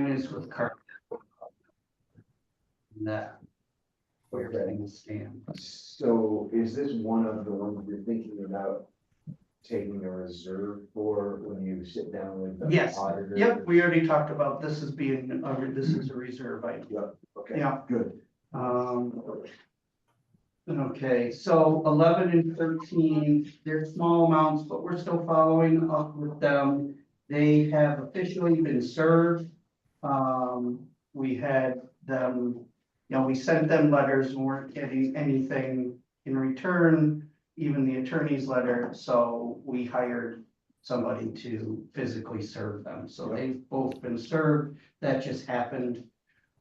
is with car. That we're getting a stand. So is this one of the ones you're thinking about taking a reserve for when you sit down with the Yes, auditor? yep, we already talked about this as being, this is a reserve item. Yep, okay, Yeah. good. Okay, so 11 and 13, they're small amounts, but we're still following up with them. They have officially been served. We had them, we sent them letters and weren't getting anything in return, even the attorney's letter, so we hired somebody to physically serve them. So they've both been served. That just happened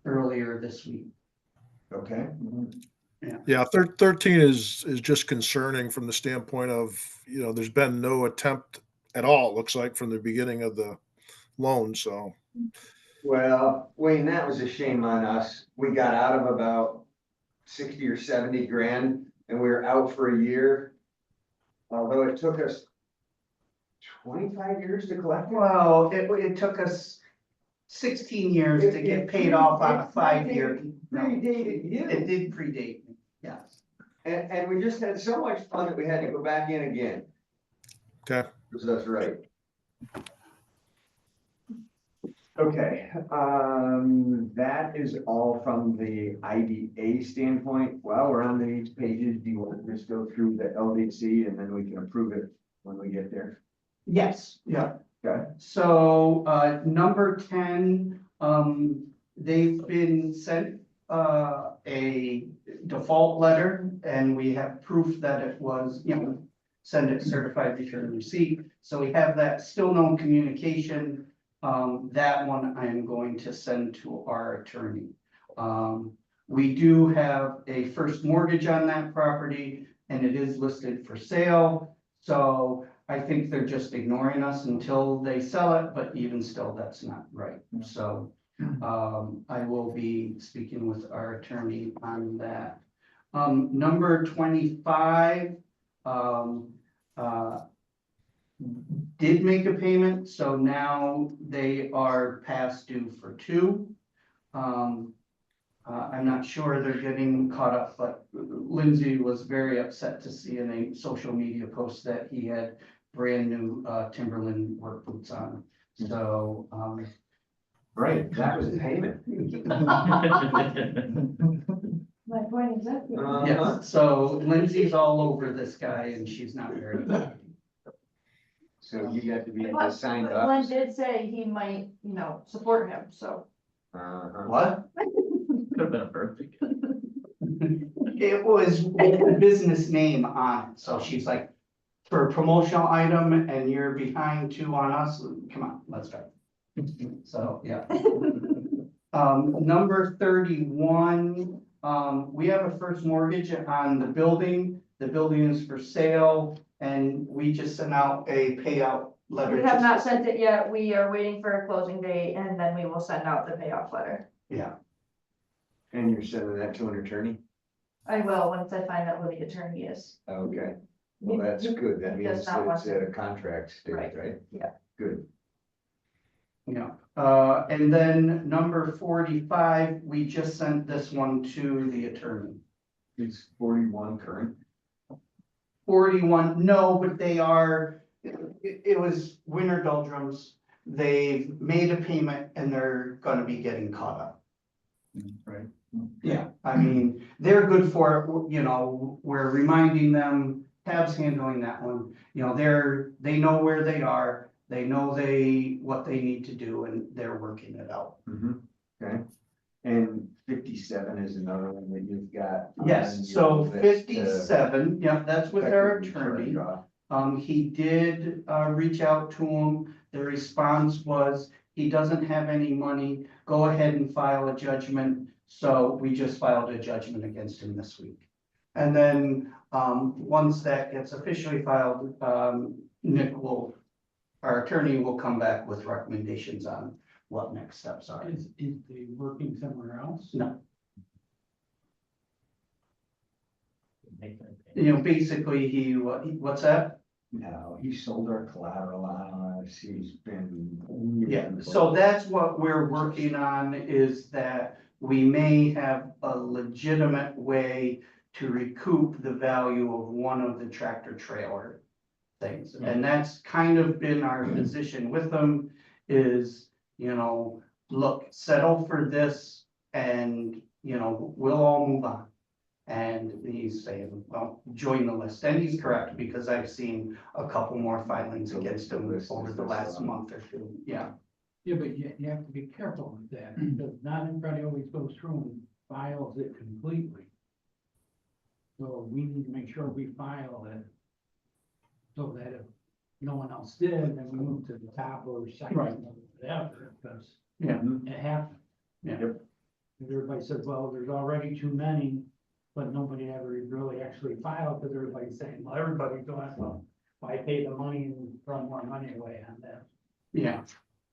earlier this week. Okay. Yeah, 13 is just concerning from the standpoint of, there's been no attempt at all, it looks like, from the beginning of the loan, so. Well, Wayne, that was a shame on us. We got out of about 60 or 70 grand and we were out for a year. Although it took us 25 years to collect it. Well, it took us 16 years to get paid off on a 5-year. Predated you. It did predate me, yes. And we just had so much fun that we had to go back in again. Okay. So that's right. Okay, that is all from the IDA standpoint. While we're on these pages, do you want to just go through the LDC and then we can approve it when we get there? Yes, yeah. Okay. So, number 10, they've been sent, a default letter and we have proof that it was, send it certified return receipt. So we have that, still no communication. That one I am going to send to our attorney. We do have a first mortgage on that property and it is listed for sale. So I think they're just ignoring us until they sell it, but even still, that's not right. So I will be speaking with our attorney on that. Number 25, did make a payment, so now they are past due for 2. I'm not sure they're getting caught up, but Lindsay was very upset to see in a social media post that he had brand new Timberland work boots on. So, Right, that was the payment. My point exactly. yes, so Lindsay's all over this guy and she's not very happy. So you got to be But signed but up. Glenn did say he might, support him, so. What? Could have been a birthday gift. It was a business name on it, so she's like, for a promotional item and you're behind 2 on us, come on, let's try. So, yeah. Number 31, we have a first mortgage on the building. The building is for sale and we just sent out a payout letter. We have not sent it yet. We are waiting for a closing date and then we will send out the payoff letter. Yeah, And you're sending that to an attorney? I will, once I find out who the attorney is. Okay, well, that's good. That He does means not want it's a contract stage, right? Yeah. Good. yeah. And then number 45, we just sent this one to the attorney. It's 41 current. 41, no, but they are, it was winter doldrums. They've made a payment and they're gonna be getting caught up. Right. Yeah, I mean, they're good for it, we're reminding them, Tab's handling that one. They know where they are, they know what they need to do and they're working it out. Okay. And 57 is another one that you've got. Yes, so 57, yeah, that's with our attorney. He did reach out to him. The response was, he doesn't have any money. Go ahead and file a judgment. So we just filed a judgment against him this week. And then once that gets officially filed, our attorney will come back with recommendations on what next steps are. Is he working somewhere else? No, Make that payment. basically what's that? No, he sold our collateral on us, he's been. Yeah, so that's what we're working on, is that we may have a legitimate way to recoup the value of one of the tractor trailer things. And that's kind of been our position with them, is, look, settle for this and, we'll all move on. And he's saying, well, join the list, and he's correct, because I've seen a couple more filings against him over the last month or two, yeah. Yeah, but you have to be careful with that, because not everybody always goes through and files it completely. So we need to make sure we file it, so that if no one else did, then we move to the top or second, Right. or whatever, because Yeah. it happens. Yeah. Yep. Everybody says, well, there's already too many, but nobody ever really actually filed, because everybody's saying, well, everybody's doing it, well, why pay the money and throw more money away on that? Yeah,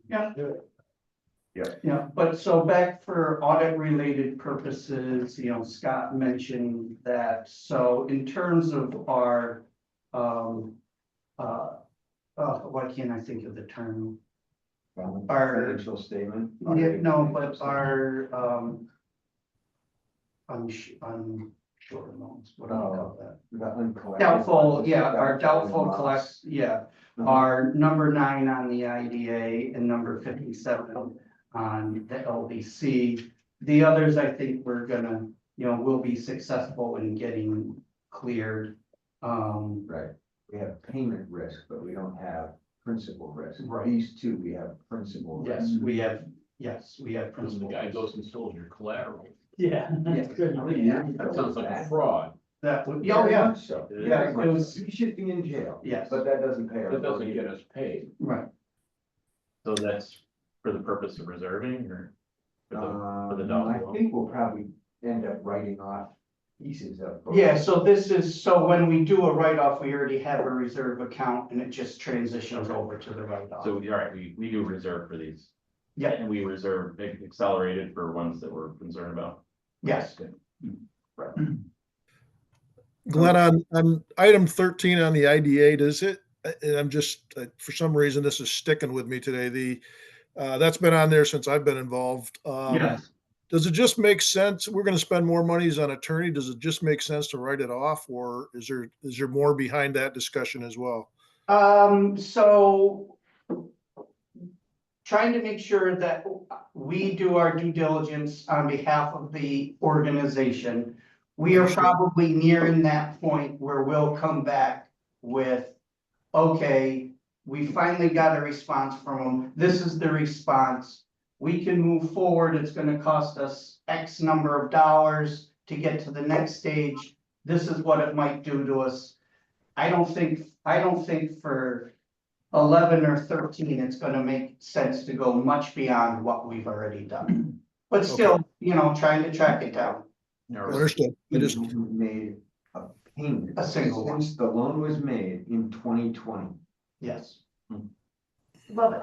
yeah. Do it. Yeah, but so back for audit related purposes, Scott mentioned that, so in terms of our, why can't I think of the term? Our- Financial statement. Yeah, no, but our, unsure loans, what do you call that? The uncollected Doubtful, ones, yeah, our doubtful loss. collect, yeah, Mhm. are number 9 on the IDA and number 57 on the LDC. The others, I think we're gonna, will be successful in getting cleared. Right, we have payment risk, but we don't have principal risk. Right. These two, we have principal risk. Yes, we have The principal. guy goes and stole your collateral. Yeah, that's good. That sounds like a fraud. That would, Very yeah, much so. It Very is. much It was- so. He should be in jail, yes, but that doesn't pay our. That doesn't get us paid. right. So that's for the purpose of reserving or? For the I doubtful? think we'll probably end up writing off pieces of. both. Yeah, so this is, so when we do a write-off, we already have a reserve account and it just transitions over to the write-off. So, all right, we do reserve for these. Yeah. And we reserve accelerated for ones that we're concerned about. Yes. Glenn, on item 13 on the IDA, does it, and I'm just, for some reason, this is sticking with me today. That's been on there since I've been involved. Yes. Does it just make sense? We're going to spend more monies on attorney. Does it just make sense to write it off, or is there more behind that discussion as well? So trying to make sure that we do our due diligence on behalf of the organization. We are Understood. probably nearing that point where we'll come back with, okay, we finally got a response from them. This is the response. We can move forward. It's gonna cost us X number of dollars to get to the next stage. This is what it might do to us. I don't think for 11 or 13, it's gonna make sense to go much beyond what we've already done. But still, trying to track it down. Understood. I just, We made a payment. A single one. Since the loan was made in 2020. Yes, Love it.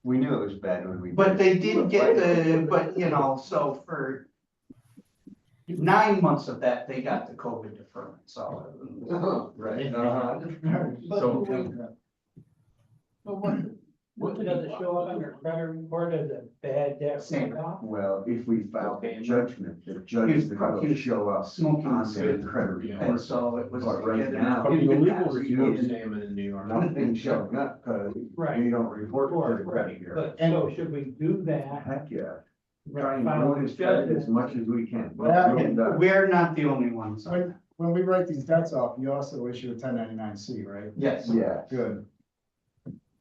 We knew it was bad when we. but they did get so for 9 months of that, they got the COVID deferment, so. Right. What does it show up on your credit report as a bad debt Same. write-off? Well, if we file judgment, the judgment will show up Smoking on the cigarette. credit And report. so it was. But right now, From the legal Because report you- statement in New York. nothing's showing up because Right. we don't report to the credit bureau. But so should we do that? Heck, yeah. Try and File ruin his credit as much as we can. Well, Ruin that. We're not the only ones. When we write these debts off, you also issue a 1099-C, right? Yes, Yeah. Good.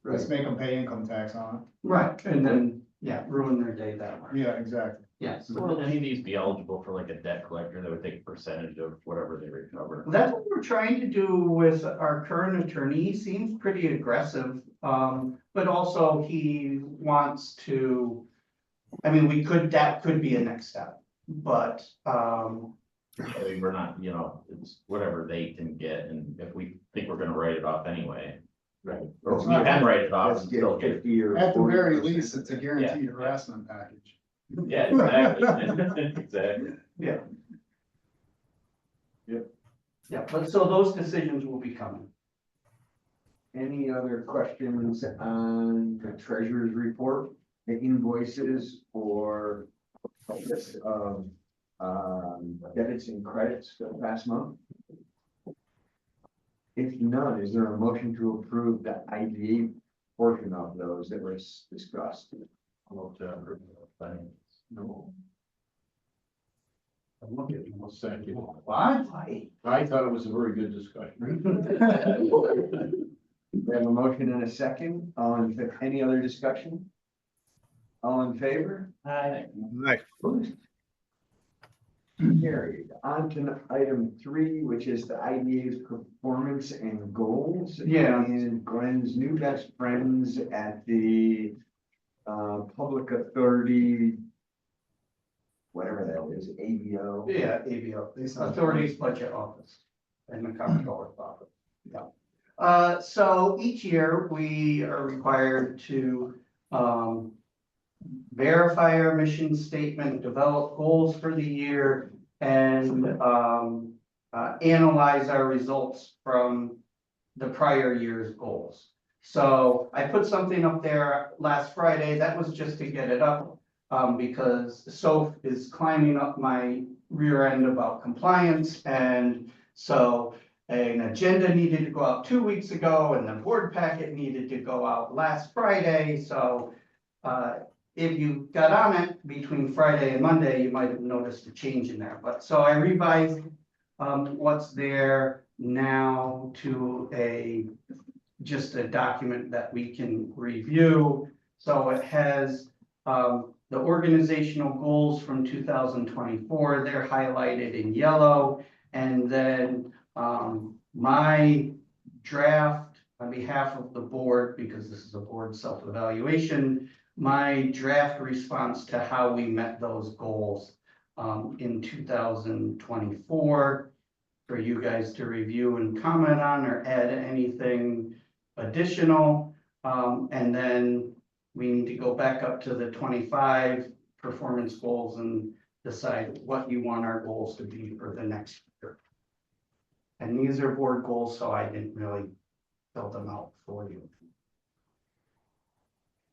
Let's Right. make them pay income tax on right, and then, ruin their day that way. it. Yeah, exactly. Yes. Would any of these be eligible for like a debt collector that would take a percentage of whatever they recover? That's what we're trying to do with our current attorney. He seems pretty aggressive. But also he wants to, that could be a next step, but, I mean, we're not, it's whatever they can get, and if we think we're gonna write it off anyway. Right. Or It's we not- can write it off Let's and get still get. 50 or. At the very 40%. least, it's a guaranteed harassment package. Yeah, exactly, exactly. yeah. But so those decisions will be coming. Any other questions on the treasurer's report, the invoices or list of debits and credits for the past month? If none, is there a motion to approve the IGA portion of those that was discussed? I'll to approve the thing. No. I'm looking at you, well, thank you. What? I thought it was a very good discussion. We have a motion and a second. Any other discussion? All in favor? Right. Opposed? Carried. On to item 3, which is the IDA's performance and goals. Yeah. And Glenn's new best friends at the public authority, whatever that is, ABO. Yeah, ABO, Authorities Budget Office and the Comptroller's Office. Yeah. So each year we are required to, verify our mission statement, develop goals for the year, and, analyze our results from the prior year's goals. So I put something up there last Friday, that was just to get it up, because Soph is climbing up my rear end about compliance, and so an agenda needed to go out 2 weeks ago, and the board packet needed to go out last Friday, so if you got on it between Friday and Monday, you might have noticed a change in there, but so I revised what's there now to just a document that we can review. So it has the organizational goals from 2024, they're highlighted in yellow. And then my draft on behalf of the board, because this is a board self-evaluation, my draft response to how we met those goals in 2024 for you guys to review and comment on or add anything additional. And then we need to go back up to the 25 performance goals and decide what you want our goals to be for the next year. And these are board goals, so I didn't really fill them out for you.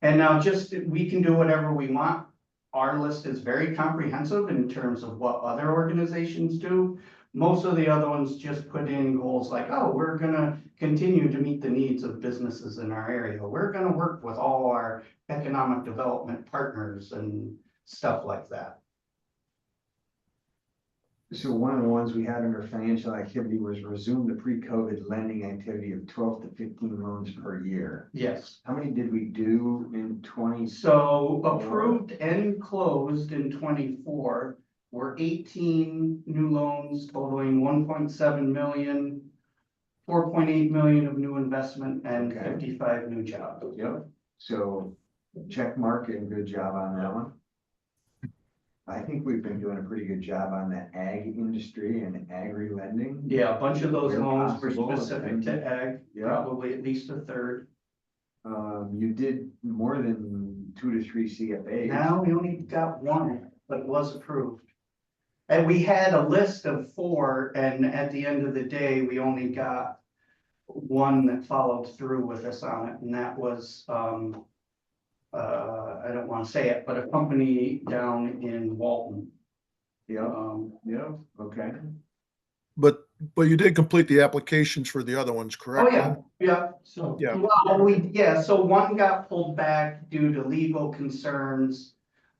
And now we can do whatever we want. Our list is very comprehensive in terms of what other organizations do. Most of the other ones just put in goals like, oh, we're gonna continue to meet the needs of businesses in our area. We're gonna work with all our economic development partners and stuff like that. So one of the ones we had under financial activity was resume the pre-COVID lending activity of 12 to 15 loans per year. Yes. How many did we do in 20? So approved and closed in 24 were 18 new loans totaling 1.7 million, 4.8 million of new investment, and Okay. 55 new jobs. Yep. So check mark and good job on that one. I think we've been doing a pretty good job on the ag industry and agri lending. Yeah, a bunch of those Where loans were possible, specific and- to ag, Yeah. probably at least a third. You did more than 2 to 3 CFAs. Now we only got one, but it was approved. And we had a list of 4, and at the end of the day, we only got one that followed through with us on it, and that was, I don't want to say it, but a company down in Walton. Yeah, yeah, okay. But you did complete the applications for the other ones, correct? Oh, yeah, yeah. So, Yeah. Well, so one got pulled back due to legal concerns.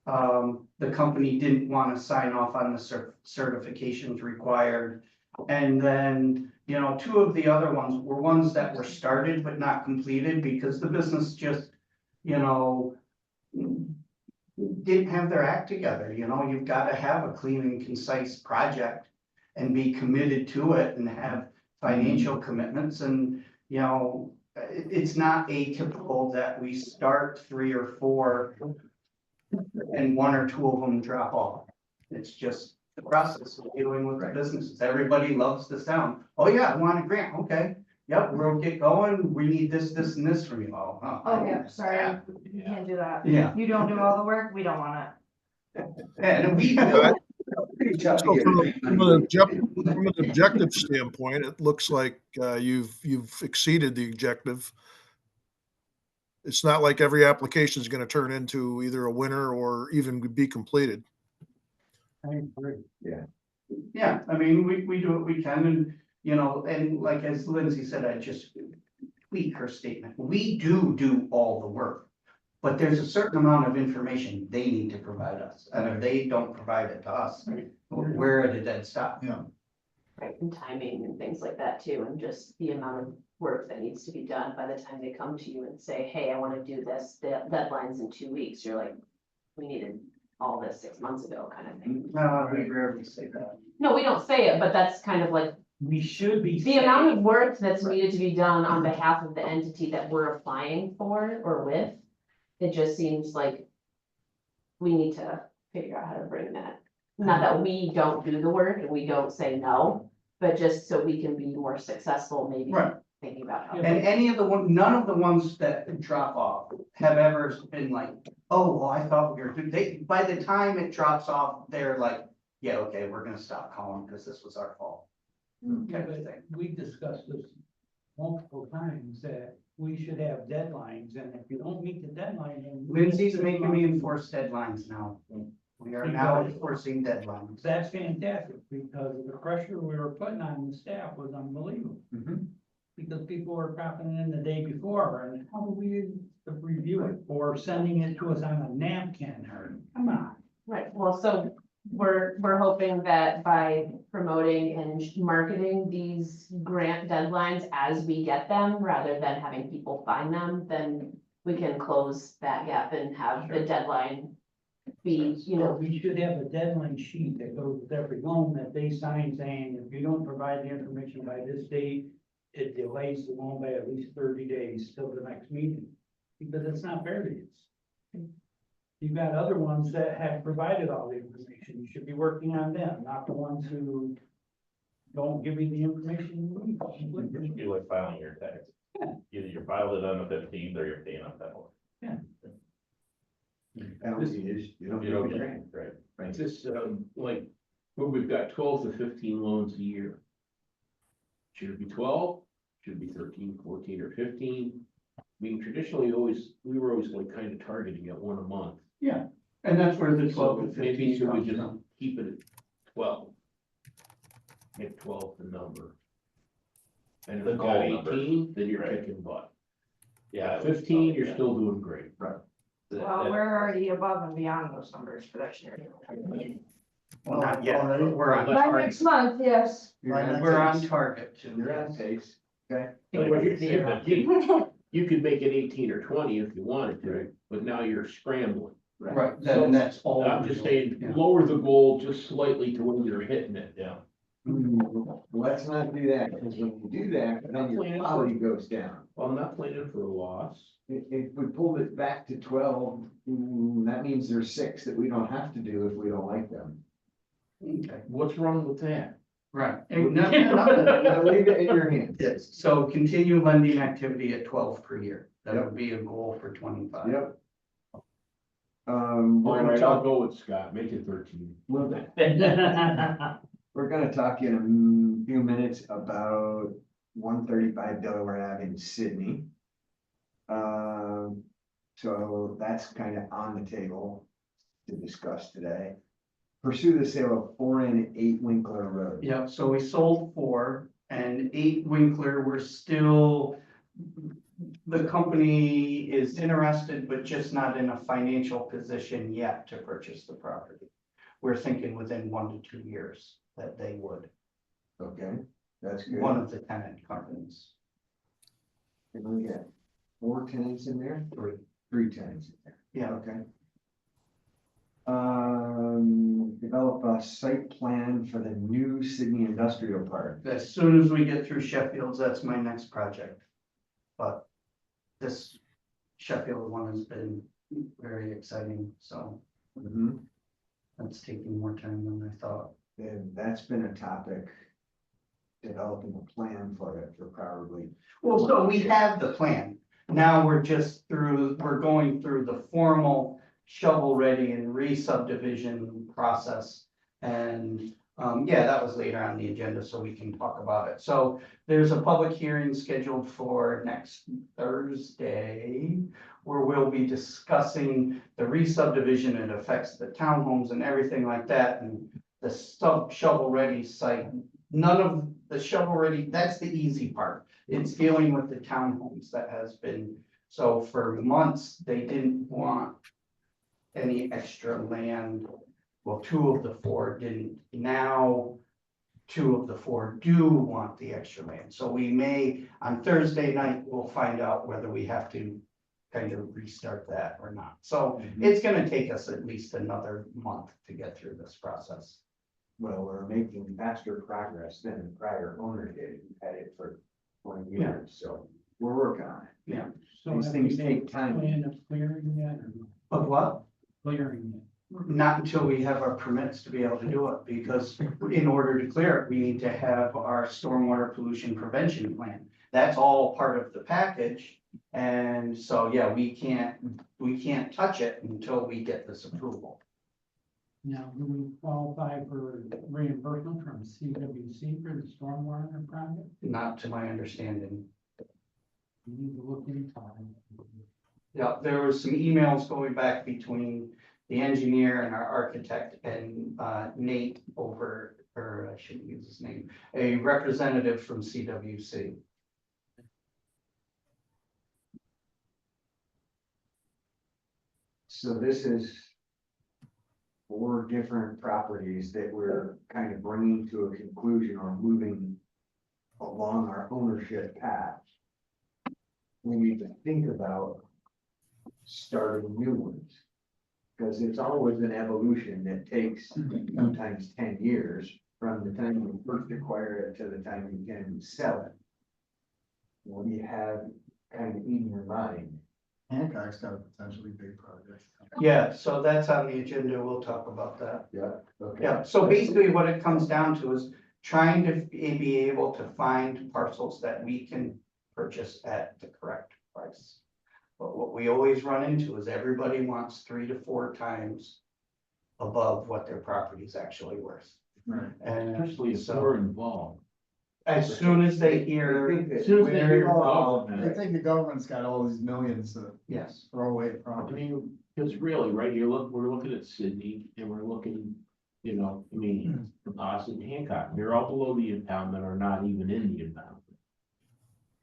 The company didn't want to sign off on the certifications required. And then, 2 of the other ones were ones that were started but not completed because the business just, didn't have their act together. You've got to have a clean and concise project and be committed to it and have financial commitments. And, it's not atypical that we start 3 or 4 and 1 or 2 of them drop off. It's just the process of dealing with the businesses. Everybody loves the sound. Oh yeah, I want a grant. Okay. Yep, we'll get going. We need this, this, and this from you all. Oh, yeah, sorry, you can't do that. Yeah. You don't do all the work, we don't want it. And we do it. Pretty tough to So get from rid from of. from an objective standpoint, it looks like you've exceeded the objective. It's not like every application is going to turn into either a winner or even be completed. I agree. Yeah, I mean, we do what we can and, you know, and like as Lindsay said, I just tweak her statement. We do all the work. But there's a certain amount of information they need to provide us. And if they don't provide it to us, we're at a dead stop. Yeah. Right, and timing and things like that too, and just the amount of work that needs to be done by the time they come to you and say, hey, I wanna do this, the deadline's in 2 weeks, you're like, we needed all this 6 months ago kind of thing. No, we rarely say that. No, we don't say it, but that's kind of like, We should be. the amount of work that's needed to be done on behalf of the entity that we're applying for or with. It just seems like we need to figure out how to bring that. Not that we don't do the work and we don't say no, but just so we can be more successful, maybe Right. thinking about how. And any of the none of the ones that drop off have ever been like, oh, well, I thought we were, by the time it drops off, they're like, yeah, okay, we're gonna stop calling because this was our fault. Kind of thing. We discussed this multiple times, that we should have deadlines, and if you don't meet the deadline, then. Lindsay's making me enforce deadlines now. We are now enforcing deadlines. That's fantastic, because the pressure we were putting on the staff was unbelievable. Mhm. Because people were dropping in the day before, and how do we review it, or sending it to us on a napkin, or, come on. Right, well, so we're hoping that by promoting and marketing these grant deadlines as we get them, rather than having people find them, then we can close that gap and have the deadline be, you know, We should have a deadline sheet that goes with every loan that they sign, saying if you don't provide the information by this date, it delays the loan by at least 30 days till the next meeting, because it's not fair to you. You've got other ones that have provided all the information, you should be working on them, not the ones who don't give you the information you need. It's be like filing your tax. Either you filed it on the 15th or you're paying up that one. Penalty is, you don't You get don't a get grant. it, right? It's just, like, where we've got 12 to 15 loans a year. Should it be 12? Should it be 13, 14, or 15? I mean, traditionally, we were always like kind of targeting at one a month. Yeah, and that's where the 12 to So maybe 15 should we comes just from. keep it at 12? Make 12 the number. And if The you got goal number. 18, then you're Right. kicking butt. Yeah. At 15, you're still doing great. Well, we're already above and beyond those numbers for this year. Well, not yet, but we're on By target. next month, yes. You're on We're on pace. target to. You're on pace, okay? You could make it 18 or 20 if you wanted to, but now you're scrambling. Right, then that's all. I'm just saying, Yeah. lower the goal just slightly to when you're hitting it. Yeah. Let's not do that, because when you do that, then your quality goes down. Well, I'm not planning for a loss. If we pulled it back to 12, that means there's 6 that we don't have to do if we don't like them. Okay, What's wrong with that? right. Now leave it in your hands. Yes, so continue lending activity at 12 per year. That Yep. would be a goal for 25. Yep. We're All gonna right, I'll talk, go with Scott, make it 13. we're gonna talk in a few minutes about 135 Delaware Ave in Sydney. So that's kind of on the table to discuss today. Pursue the sale of 4 and 8 Winkler Road. Yeah, so we sold 4 and 8 Winkler, we're still, the company is interested, but just not in a financial position yet to purchase the property. We're thinking within 1 to 2 years that they would, Okay, that's good. one of the tenant companies. And we got 4 tenants in there, 3 tenants in there. Yeah, Okay. Develop a site plan for the new Sydney Industrial Park. as soon as we get through Sheffield's, that's my next project. But this Sheffield one has been very exciting, so Mhm. that's taking more time than I thought. And that's been a topic, developing a plan for it for probably. Well, so we have the plan. Now we're going through the formal shovel ready and re-subdivision process. And, yeah, that was later on the agenda, so we can talk about it. So there's a public hearing scheduled for next Thursday, where we'll be discussing the re-subdivision. It affects the townhomes and everything like that, and the shovel-ready site. None of the shovel-ready, that's the easy part. It's dealing with the townhomes that has been, so for months, they didn't want any extra land. Well, 2 of the 4 didn't. Now, 2 of the 4 do want the extra land. So we may, on Thursday night, we'll find out whether we have to kind of restart that or not. So it's gonna take us at least another month to get through this process. Well, we're making faster progress than the prior owner did, who had it for 20 years, so we're working on it. Yeah. So These have things we made take time. Plan of clearing yet or not? Of what? Clearing yet? Not until we have our permits to be able to do it, because in order to clear it, we need to have our stormwater pollution prevention plan. That's all part of the package. And so, yeah, we can't touch it until we get this approval. Now, do we qualify for reimbursement from CWC for the stormwater project? Not to my understanding. We need to look into it. Yeah, there was some emails going back between the engineer and our architect and Nate over, or I shouldn't use his name, a representative from CWC. So this is 4 different properties that we're kind of bringing to a conclusion or moving along our ownership path. We need to think about starting new ones. Because it's always an evolution that takes sometimes 10 years from the time you first acquire it to the time you can sell it. What do you have kind of in your mind? Hancock's got a potentially big project. Yeah, so that's on the agenda. We'll talk about that. Yeah. Okay. Yeah, so basically what it comes down to is trying to be able to find parcels that we can purchase at the correct price. But what we always run into is everybody wants 3 to 4 times above what their property is actually worth. Right. And Especially if so we're involved. as soon as they I hear, think that As soon as they we're hear involved, involved, I think the government's got all these millions to yes, throw away at I property. mean, because really, right, we're looking at Sydney and we're looking, you know, I mean, Austin, Hancock, they're all below the impoundment or not even in the impoundment.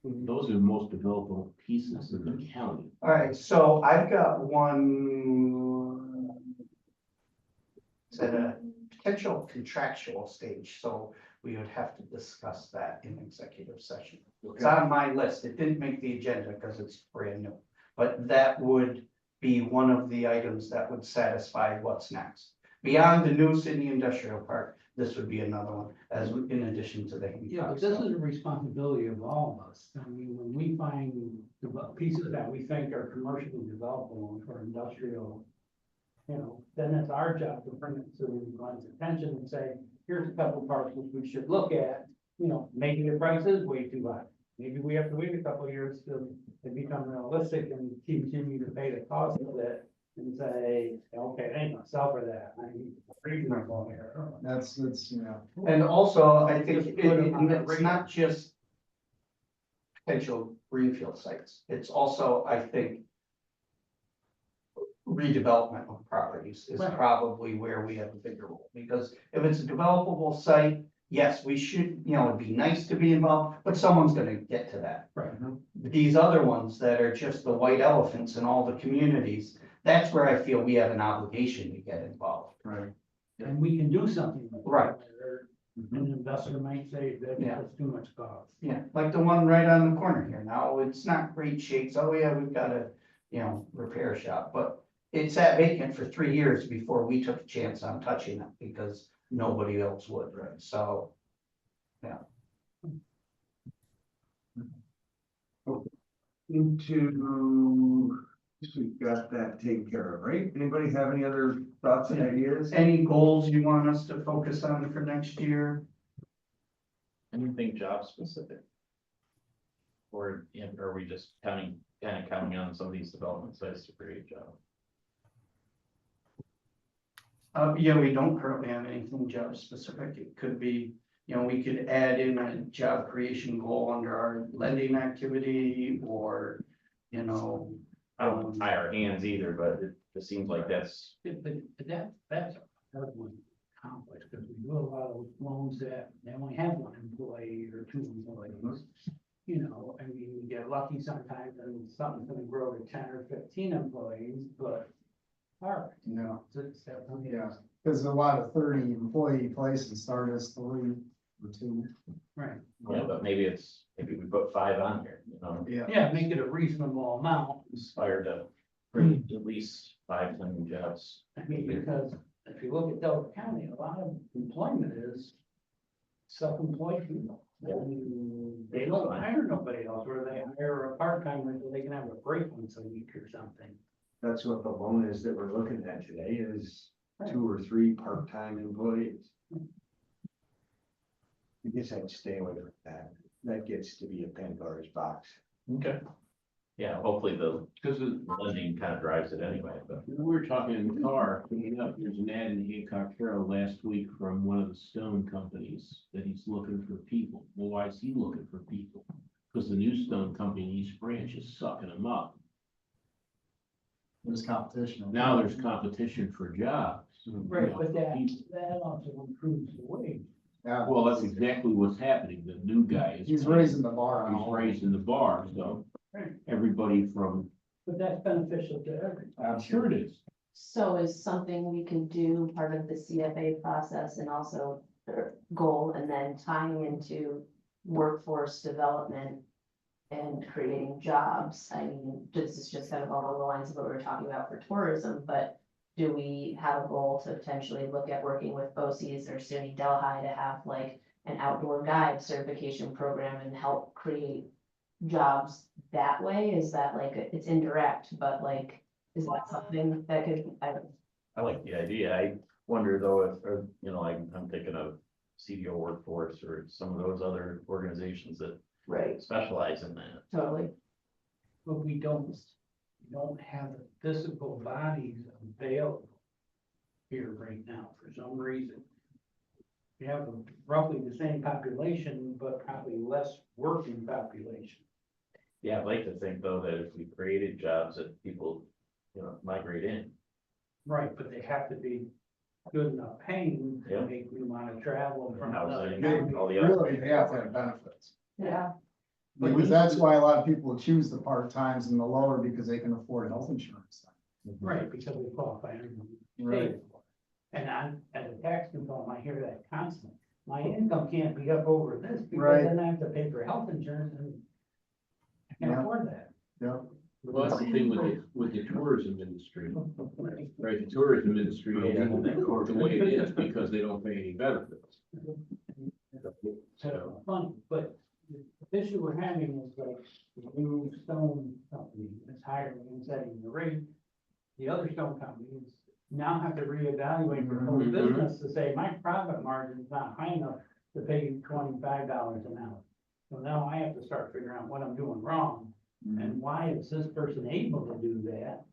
Those are the most developable pieces in the county. all right, so I've got one. It's at a potential contractual stage, so we would have to discuss that in executive session. It's on my list. It didn't make the agenda because it's brand new. But that would be one of the items that would satisfy what's next. Beyond the new Sydney Industrial Park, this would be another one, as in addition to the. Yeah, but this is a responsibility of all of us. I mean, when we find pieces that we think are commercially developable for industrial, you know, then it's our job to bring it to everyone's attention and say, here's a couple parcels we should look at. You know, maybe the price is way too high. Maybe we have to wait a couple of years till they become realistic and continue to pay the cost of it. And say, okay, it ain't gonna sell for that. I need reasonable here. That's, you know, And also, I think Just put it on the it's not just potential greenfield sites. It's also, I think, redevelopment of properties is Right. probably where we have a bigger role. Because if it's a developable site, yes, we should, you know, it'd be nice to be involved, but someone's gonna get to that. Right. These other ones that are just the white elephants in all the communities, that's where I feel we have an obligation to get involved. right. And we can do something. with it. Right. Or an investor might say that Yeah. that's too much cost. Yeah, like the one right on the corner here. Now, it's not great shape. Oh yeah, we've got a, you know, repair shop, but it sat vacant for 3 years before we took a chance on touching it because nobody else would, right? So, yeah. We've got that taken care of, right? Anybody have any other thoughts and ideas? Any goals you want us to focus on for next year? Anything job specific? Or are we just kind of counting on some of these development sites to create jobs? Yeah, we don't currently have anything job specific. It could be, we could add in a job creation goal under our lending activity or, I don't want to tie our hands either, but it just seems like that's, But that's a hard one, complex, because we do a lot of loans that they only have one employee or two employees. I mean, you get lucky sometimes and something's gonna grow to 10 or 15 employees, but. All right. Yeah, It's definitely- yeah, because a lot of 30 employee places start as 3 or 2. Right, yeah, but maybe we put 5 on here, Yeah. yeah, make it a reasonable amount, aspire to bring at least 5 to 10 jobs. I mean, because if you look at Delaware County, a lot of employment is self-employed people. I mean, they don't hire nobody else, or they hire a part-timer so they can have a break once a week or something. That's what the loan is that we're looking at today is 2 or 3 part-time employees. I guess I'd stay away from that. That gets to be a Pandora's box. Okay. Yeah, hopefully the Because lending kind of drives it anyway, but. we were talking in the car, cleaning up, there's an ad in Hancock Herald last week from one of the stone companies that he's looking for people. Well, why is he looking for people? Because the new stone company in East Branch is sucking them up. There's competition. Now there's competition for jobs. Right, but that also improves the wage. Yeah, Well, that's exactly what's happening. The new guy is. he's raising the bar on He's all. raising the bar, so Right. everybody from, But that's beneficial to everyone. I'm sure it is. So is something we can do part of the CFA process and also the goal and then tying into workforce development and creating jobs? I mean, this is just kind of along the lines of what we were talking about for tourism, but do we have a goal to potentially look at working with BOCES or SUNY Delhi to have like an outdoor guide certification program and help create jobs that way? Is that like, it's indirect, but like, is that something that could, I like the idea. I wonder though if, or, I'm thinking of CDO Workforce or some of those other organizations that right, specialize in that. totally. But we don't have the physical bodies available here right now for some reason. We have roughly the same population, but probably less working population. Yeah, I'd like to think though that if we created jobs that people, migrate in. Right, but they have to be good enough paying Yeah. to make me want to travel from another Housing, county. all the other. Really, they have to have benefits. Yeah. Because that's why a lot of people choose the part-times and the lower because they can afford health insurance. Right, because we qualify. under the Right. state. And I'm, as a tax consultant, I hear that constantly. My income can't be up over this because Right. then I have to pay for health insurance and I can't Yeah. afford that. Yep. Well, that's the thing with the tourism industry, right? The tourism industry, the way it is because they don't pay any benefits. So, Funny, but the issue we're having is like the new stone company is hiring and setting the rate. The other stone companies now have to reevaluate their whole Mhm. business to say, my profit margin is not high enough to pay you $25 an hour. So now I have to start figuring out what I'm doing wrong and why is this person able to do that?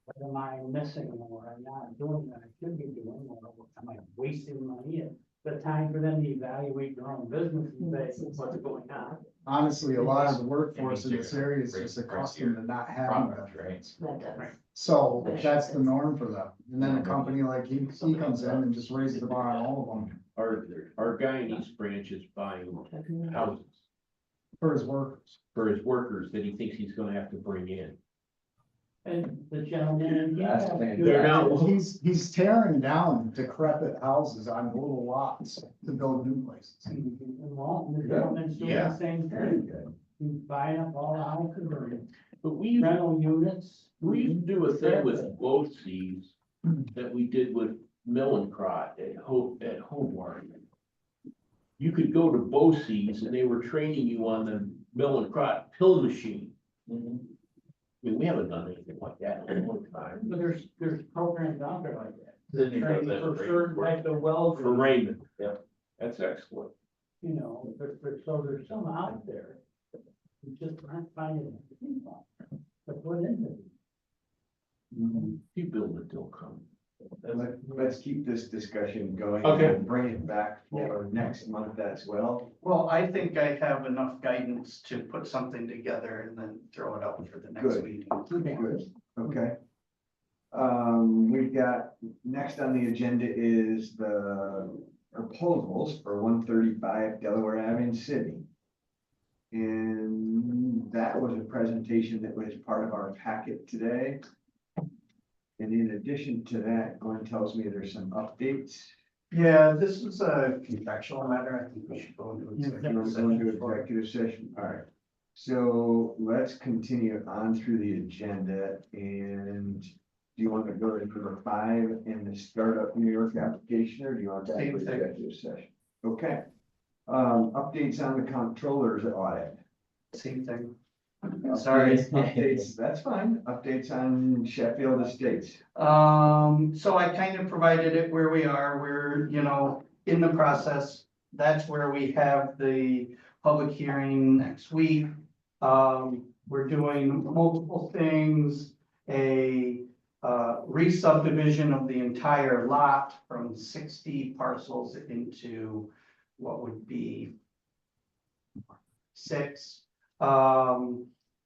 What am I missing or I'm not doing that I should be doing, or am I wasting money? And the time for them to evaluate their own business and say, what's going on? Honestly, a lot of the workforce in this area is just accustomed to not having Profits, benefits. right? That does. So that's the norm for them. And then a company like he comes in and just raises the bar on all of them our guy in East Branch is buying houses for his workers. for his workers that he thinks he's gonna have to bring in. And the gentleman. That's yeah, fantastic. They're now- He's tearing down decrepit houses on little lots to build new places. And Walton, the gentleman's doing Yeah. the same thing. He's buying up all the houses or But we used rental units. to do a thing with BOCES that we did with Millencrot at Hobart. You could go to BOCES and they were training you on the Millencrot pill machine. I mean, we haven't done anything like that in a long time. But there's programs out there like that. Sydney does Training that for for certain types of wells. For Raymond. Yeah. That's excellent. So there's some out there. We just aren't finding people to put into it. If you build it, they'll come. Let's keep this discussion going. Okay. And bring it back for next month as well. Well, I think I have enough guidance to put something together and then throw it out for the next Good. meeting. Good, okay. We've got, next on the agenda is the proposals for 135 Delaware Avenue in Sydney. And that was a presentation that was part of our packet today. And in addition to that, Glenn tells me there's some updates. Yeah, this is a contractual matter. I think we should go into You executive want to go into session. executive session? All right. So let's continue on through the agenda, and do you want to go to number 5 in the startup New York application, or do you want to Same go to thing. executive session? Okay. Updates on the controller's audit. Same thing. Sorry. Updates, that's fine. Updates on Sheffield Estates. So I kind of provided it where we are. We're, in the process. That's where we have the public hearing next week. We're doing multiple things, a re-subdivision of the entire lot from 60 parcels into what would be 6.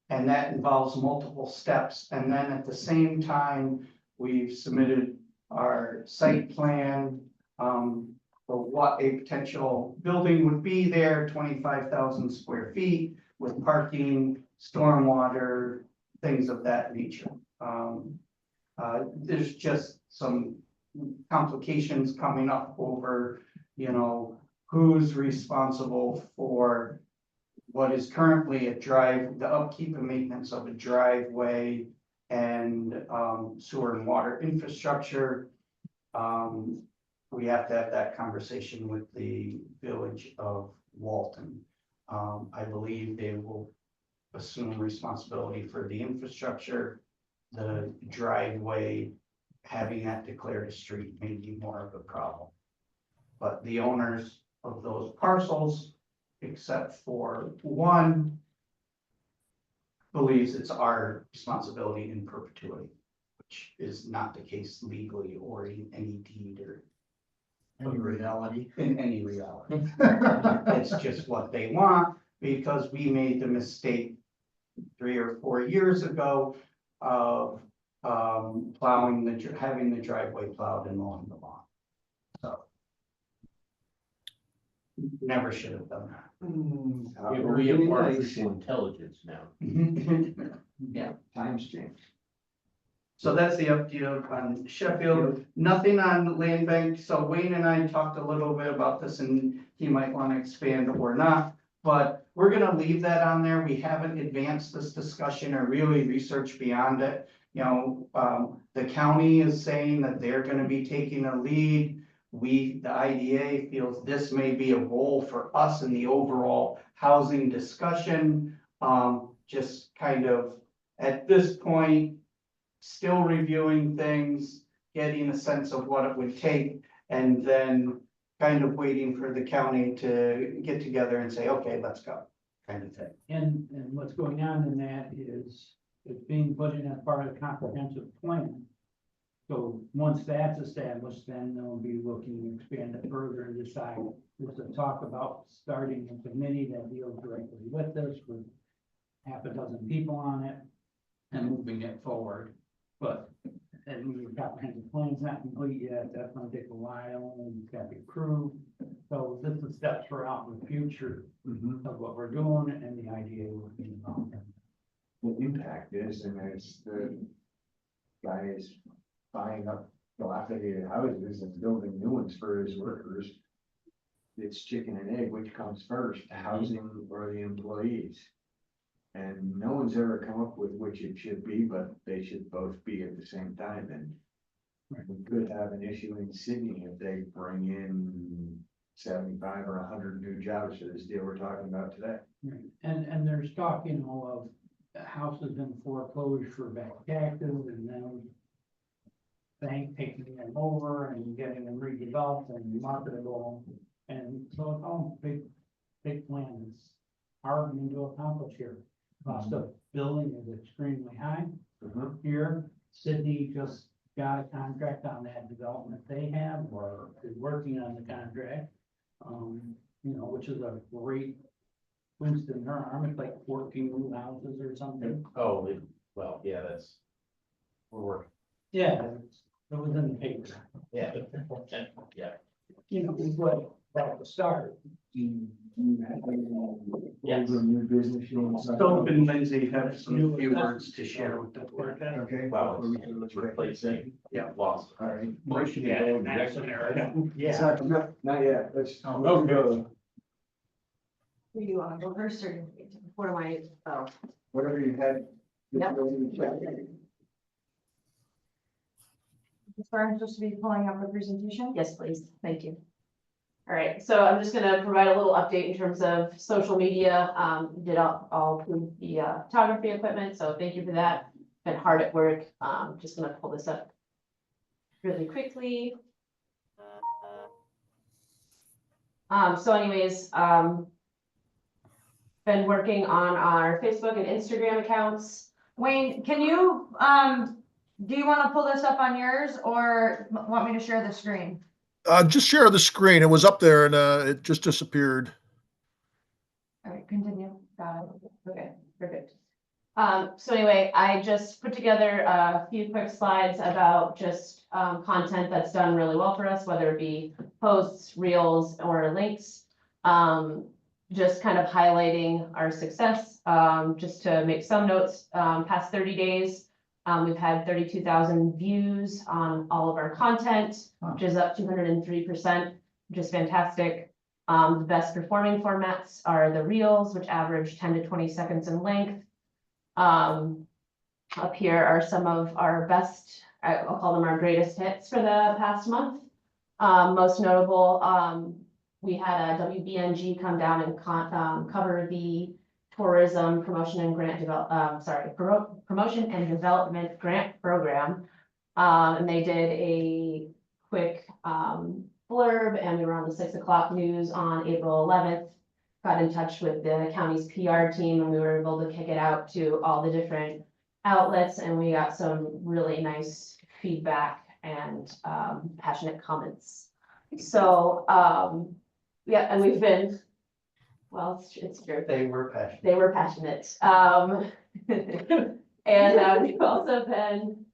And that involves multiple steps. And then at the same time, we've submitted our site plan for what a potential building would be there, 25,000 square feet with parking, stormwater, things of that nature. There's just some complications coming up over, who's responsible for what is currently the upkeep and maintenance of a driveway and sewer and water infrastructure. We have to have that conversation with the village of Walton. I believe they will assume responsibility for the infrastructure. The driveway, having that declared a street may be more of a problem. But the owners of those parcels, except for one, believes it's our responsibility in perpetuity, which is not the case legally or in any deed or Any reality. in any reality. It's just what they want, because we made the mistake 3 or 4 years ago of having the driveway plowed and mowing the lawn. So never should have done that. Yeah, but we have artificial intelligence now. Yeah, Times change. so that's the update on Sheffield, nothing on land bank. So Wayne and I talked a little bit about this and he might want to expand or not. But we're gonna leave that on there. We haven't advanced this discussion or really researched beyond it. The county is saying that they're gonna be taking a lead. The IDA feels this may be a role for us in the overall housing discussion. Just kind of at this point, still reviewing things, getting a sense of what it would take, and then kind of waiting for the county to get together and say, okay, let's go, kind of thing. And what's going on in that is it's being put in as part of the comprehensive plan. So once that's established, then they'll be looking to expand it further and decide. There's a talk about starting a committee that deals directly with this, with half a dozen people on it and moving it forward. But and the comprehensive plan's not complete yet. That's gonna take a while and it's gotta be approved. So this is steps for out in the future of what we're doing and the idea will be involved. The impact is, and there's the guys buying up dilapidated houses and building new ones for his workers. It's chicken and egg, which comes first, the housing or the employees? And no one's ever come up with which it should be, but they should both be at the same time. And we could have an issue in Sydney if they bring in 75 or 100 new jobs for this deal we're talking about today. Right. And there's talk, of houses in foreclosure for back taxes and then bank taking them over and getting them redeveloped and marketable. And so it's all big plan. It's hard to accomplish here. Cost of building is extremely high here. Sydney just got a contract on that development they have, or is working on the contract. Which is a great twist in their arm, it's like 14 new houses or something. Oh, well, yeah, that's. We're working. Yeah, it was in the paper. Yeah. Yeah. What about the start? Yes. New business units. Philip and Lindsay have some few words to share with the board. Okay. Wow, it's replacing. Yeah. Lost. All right. Motion to go into executive. Yeah. Second, no, not yet, let's. Okay. Do you want to go first or what am I, oh, Whatever you had. Yep. Sorry, I'm supposed to be pulling up the presentation. yes, please, thank you. All right, so I'm just gonna provide a little update in terms of social media. Did all approve the photography equipment, so thank you for that. Been hard at work. Just gonna pull this up really quickly. So anyways, been working on our Facebook and Instagram accounts. Wayne, can you, do you want to pull this up on yours or want me to share the screen? Just share the screen. It was up there and it just disappeared. All right, continue. Got it. Okay, perfect. So anyway, I just put together a few quick slides about just content that's done really well for us, whether it be posts, reels, or links. Just kind of highlighting our success, just to make some notes, past 30 days, we've had 32,000 views on all of our content, which is up 203%, which is fantastic. The best performing formats are the reels, which average 10 to 20 seconds in length. Up here are some of our best, I'll call them our greatest hits for the past month. Most notable, we had a WBNG come down and cover the tourism promotion and promotion and development grant program. And they did a quick blurb, and we were on the 6 o'clock news on April 11th. Got in touch with the county's PR team, and we were able to kick it out to all the different outlets, and we got some really nice feedback and passionate comments. So yeah, and we've been, well, it's true. They were passionate. They were passionate. And we've also been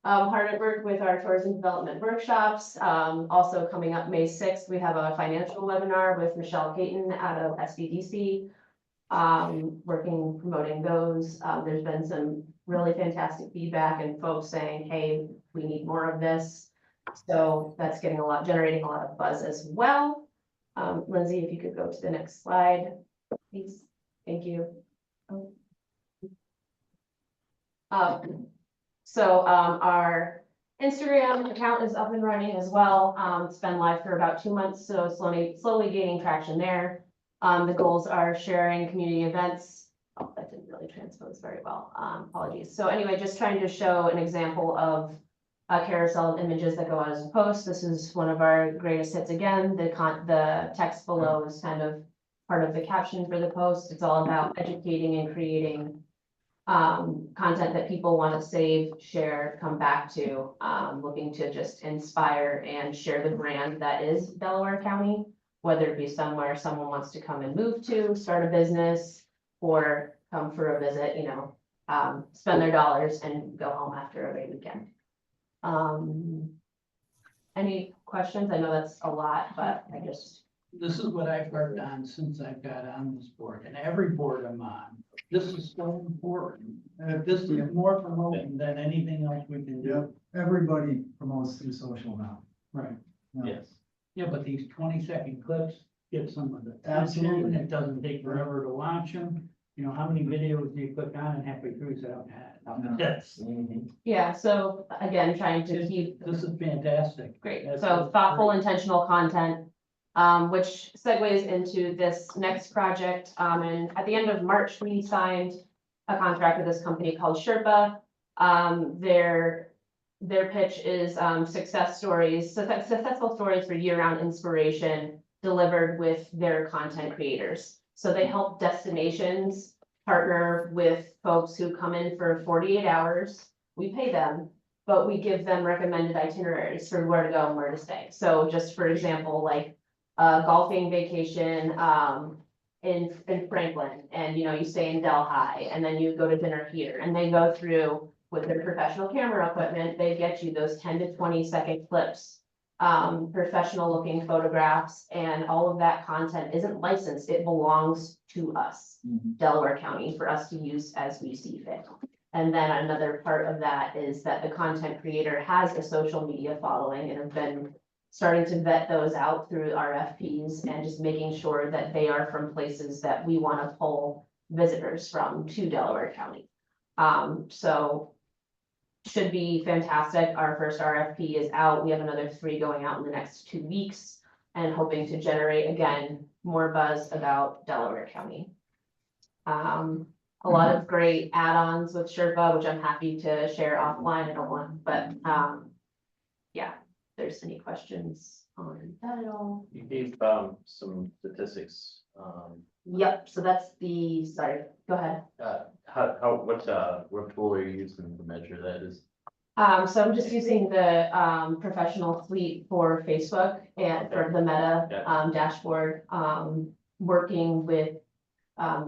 hard at work with our tourism development workshops. Also coming up May 6th, we have a financial webinar with Michelle Caton out of SBDC. Promoting those. There's been some really fantastic feedback and folks saying, hey, we need more of this. So that's generating a lot of buzz as well. Lindsay, if you could go to the next slide, please. Thank you. Our Instagram account is up and running as well. It's been live for about 2 months, so slowly gaining traction there. The goals are sharing community events. Oh, that didn't really transpose very well. Apologies. So anyway, just trying to show an example of a carousel of images that go out as a post. This is one of our greatest hits again. The text below is kind of part of the caption for the post. It's all about educating and creating content that people want to save, share, come back to, looking to just inspire and share the brand that is Delaware County, whether it be somewhere someone wants to come and move to, start a business, or come for a visit, spend their dollars and go home after a great weekend. Any questions? I know that's a lot, but This is what I've worked on since I got on this board, and every board I'm on. This is so important. This is more promotion than anything else we can do. Everybody promotes through social now. Right. Yes. Yeah, but these 20-second clips get some of the Absolutely. attention. It doesn't take forever to watch them. How many videos do you click on and halfway through you say, No. that's, yeah, so again, trying to keep this is fantastic. great, That's so thoughtful, great. intentional content, which segues into this next project. And at the end of March, we signed a contract with this company called Sherpa. Their pitch is successful stories for year-round inspiration delivered with their content creators. So they help destinations partner with folks who come in for 48 hours. We pay them, but we give them recommended itineraries for where to go and where to stay. So just for example, like a golfing vacation, in Franklin, and you stay in Delhi, and then you go to dinner here, and they go through with their professional camera equipment, they get you those 10 to 20-second clips, professional looking photographs, and all of that content isn't licensed, it belongs to us, Delaware County, for us to use as we see fit. And then another part of that is that the content creator has a social media following and have been starting to vet those out through RFPs and just making sure that they are from places that we want to pull visitors from to Delaware County. So should be fantastic. Our first RFP is out. We have another 3 going out in the next 2 weeks and hoping to generate, again, more buzz about Delaware County. A lot of great add-ons with Sherpa, which I'm happy to share offline. I don't want, but yeah, if there's any questions on that at all. You gave some statistics, Yep, so that's the, sorry, go ahead. what tool are you using to measure that is? So I'm just using the professional suite for Facebook and for the Meta Yeah. dashboard, working with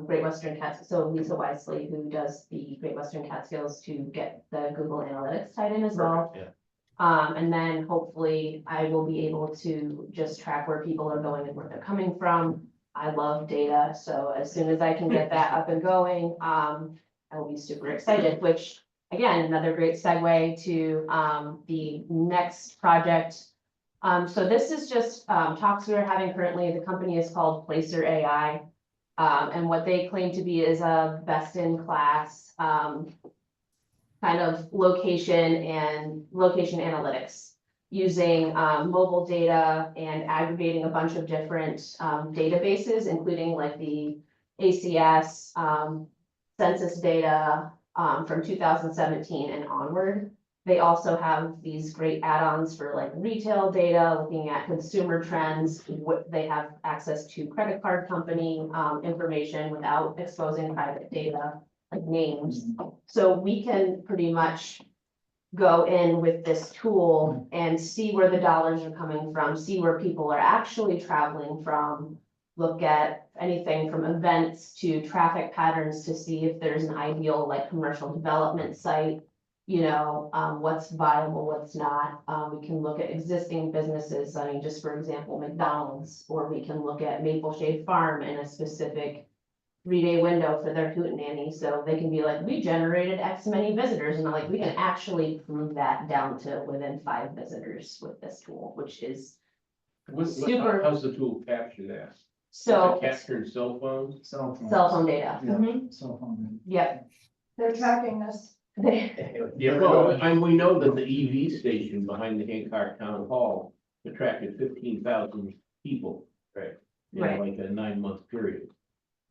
Great Western Catskills, so Lisa Wisely, who does the Great Western Catskills, to get the Google Analytics tied in as well. Yeah. And then hopefully I will be able to just track where people are going and where they're coming from. I love data, so as soon as I can get that up and going, I will be super excited, which again, another great segue to the next project. So this is just talks we are having currently. The company is called Placer AI. And what they claim to be is a best-in-class kind of location analytics, using mobile data and aggregating a bunch of different databases, including like the ACS census data from 2017 and onward. They also have these great add-ons for like retail data, looking at consumer trends. They have access to credit card company information without exposing private data, like names. So we can pretty much go in with this tool and see where the dollars are coming from, see where people are actually traveling from, look at anything from events to traffic patterns to see if there's an ideal like commercial development site, what's viable, what's not. We can look at existing businesses. I mean, just for example, McDonald's, or we can look at Maple Shade Farm in a specific 3-day window for their hootenanny. So they can be like, we generated X many visitors, and like, we can actually prove that down to within 5 visitors with this tool, which is super. How's the tool capture that? So Is it capturing cell phones? Cell phone. cell phone data. Yeah. Mhm. Cell phone. Yep. They're tracking us. Yeah, well, and we know that the EV station behind the Hancock Town Hall attracted 15,000 people. Right. Right. Like a 9-month period.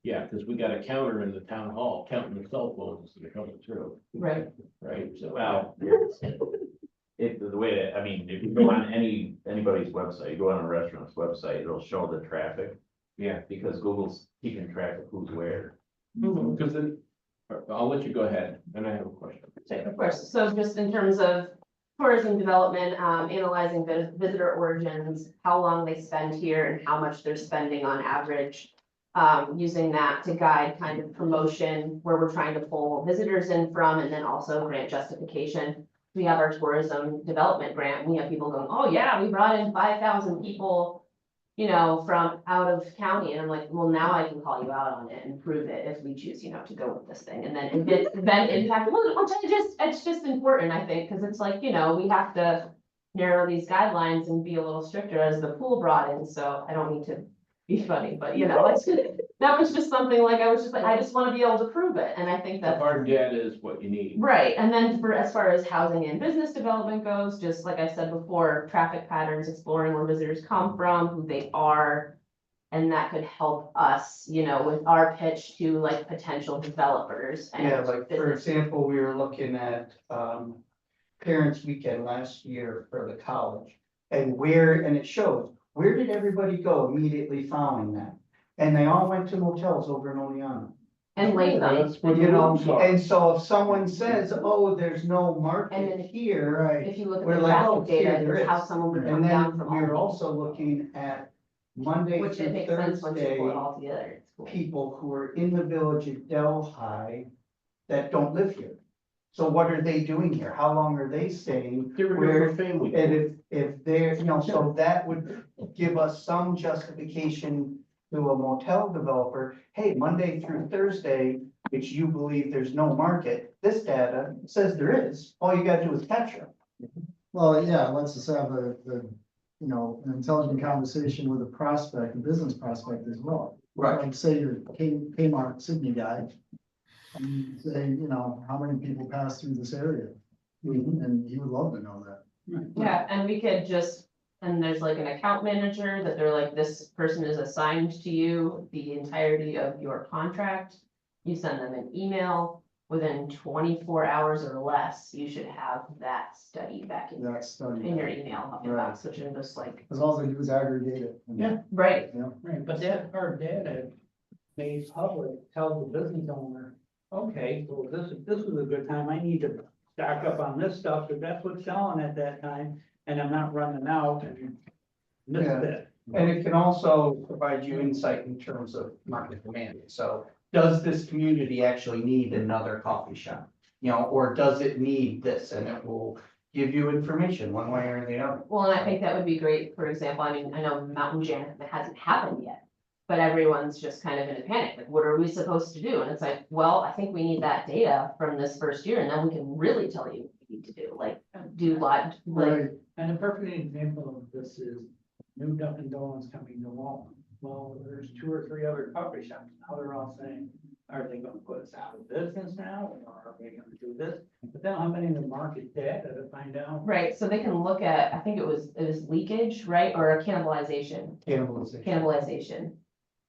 Yeah, because we got a counter in the town hall counting the cell phones that are coming through, Right. right? So. Well, the way, I mean, if you go on anybody's website, you go on a restaurant's website, it'll show the traffic. Yeah. Because Google's keeping track of who's where. Mhm. Because then, I'll let you go ahead, and I have a question. Of course, so just in terms of tourism development, analyzing visitor origins, how long they spend here and how much they're spending on average. Using that to guide kind of promotion, where we're trying to pull visitors in from, and then also grant justification. We have our tourism development grant. We have people going, oh yeah, we brought in 5,000 people, from out of county. And I'm like, well, now I can call you out on it and prove it if we choose, to go with this thing. And then if it's event impact, it's just important, I think, because it's like, we have to narrow these guidelines and be a little stricter as the pool brought in. So I don't need to be funny, but that was just something like, I just want to be able to prove it. And I think The that's hard data is what you need. right. And then as far as housing and business development goes, just like I said before, traffic patterns, exploring where visitors come from, who they are. And that could help us, with our pitch to like potential developers. And Yeah, like for business. example, we were looking at Parents Weekend last year for the college. And it shows, where did everybody go immediately following that? And they all went to motels over in Oleana. and Latham. That's where the You know, rooms are. and so if someone says, oh, there's no And market then- here, Right. If you look at We're the like, oh, traffic data, here there it's how is. someone would come and down then from we're all, also looking at Monday which it through makes sense once you pull it Thursday, all together. It's cool. people who are in the village of Delhi that don't live here. So what are they doing here? How long are they staying? They were Where- here for family. And if they're, you know, so that would give us some justification to a motel developer, hey, Monday through Thursday, which you believe there's no market, this data says there is, all you gotta do is capture it. Well, yeah, let's just have you know, an intelligent conversation with a prospect, a business prospect as well. Like say you're Kmart Sydney guy. And say, you know, how many people pass through this area? And he would love to know that. Yeah, and we could just, and there's like an account manager that they're like, this person is assigned to you the entirety of your contract. You send them an email, within 24 hours or less, you should have that study back in That study. your email inbox, which is just like, Cause all they do is aggregate it. Yeah. right, Right, but that our data made public tells the business owner, okay, well, this is a good time, I need to stock up on this stuff, if that's what's selling at that time, and I'm not running out and miss Yeah. it. And it can also provide you insight in terms of market demand. So does this community actually need another coffee shop? You know, or does it need this? And it will give you information one way or the other. well, and I think that would be great, for example, I mean, I know Mountain Jam hasn't happened yet. But everyone's just kind of in a panic, like, what are we supposed to do? And it's like, well, I think we need that data from this first year, and then we can really tell you what we need to do, like, do live, like, Right, And a perfect example of this is new Dunkin' Donuts coming to Walton. Well, there's 2 or 3 other coffee shops, now they're all saying, are they gonna put us out of business now, or are they gonna do this? But they don't have any of the market data to find out. right, so they can look at, I think it was leakage, right, or cannibalization, cannibalization.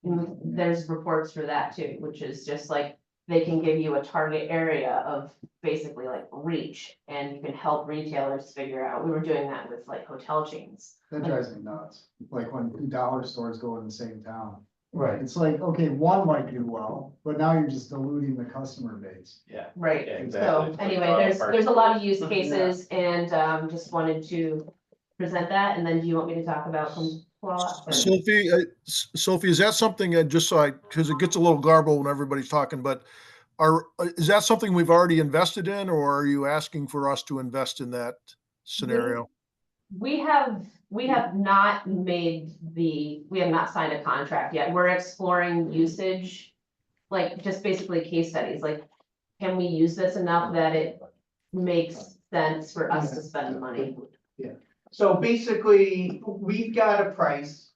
There's reports for that too, which is just like, they can give you a target area of basically like reach, and you can help retailers figure out, we were doing that with like hotel chains. that drives me nuts, like when 2 dollar stores go in the same town. Right. It's like, okay, one might do well, but now you're just diluting the customer base. Yeah. Right, Yeah, so exactly. It's like anyway, dog there's park. a lot of use cases, and just wanted to present that, and then do you want me to talk about some? Sophie, is that something that just because it gets a little garbled when everybody's talking, but is that something we've already invested in, or are you asking for us to invest in that scenario? We have not we have not signed a contract yet. We're exploring usage, like just basically case studies, like, can we use this enough that it makes sense for us to spend the money? So basically, we've got a price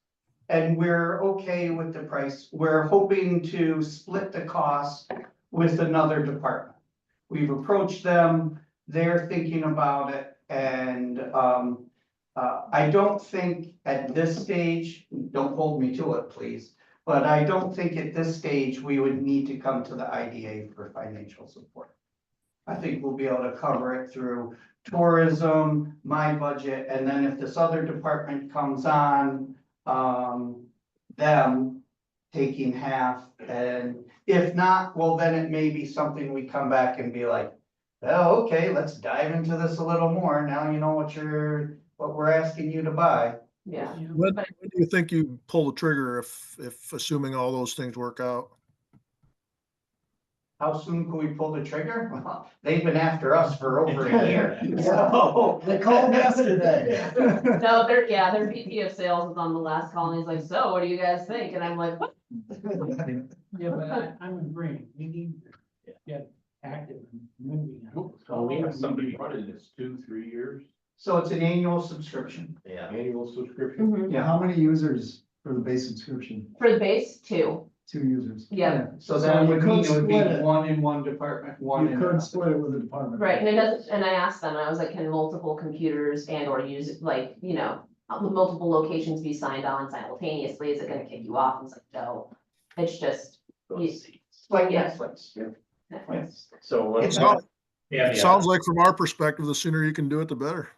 and we're okay with the price. We're hoping to split the cost with another department. We've approached them, they're thinking about it, and I don't think at this stage, don't hold me to it, please, but I don't think at this stage we would need to come to the IDA for financial support. I think we'll be able to cover it through tourism, my budget, and then if this other department comes on, them taking half, and if not, well, then it may be something we come back and be like, oh, okay, let's dive into this a little more. Now you know what we're asking you to buy. Yeah, When do you think you pull the trigger if assuming all those things work out? How soon can we pull the trigger? Well, they've been after us for over a year, so. They called yesterday. no, their VP of sales was on the last call, and he's like, so what do you guys think? And I'm like, what? Yeah, but I'm agreeing, we need to get active and moving. on this. So we have somebody running this 2-3 years, So it's an annual subscription. Yeah. annual subscription. Mhm. Yeah. How many users for the base subscription? For the base, 2, 2 users. yeah, So So that you would could mean it would be split it. one in one department, one You in could another. split it with a department. right, and it doesn't, and I asked them, and I was like, can multiple computers and or use, like, you know, multiple locations be signed on simultaneously, is it gonna kick you off? And it's like, no, it's just, Those seats. Like Yeah. Netflix. So what? It's not- Yeah, It sounds like from our perspective, the sooner you can do it, the better.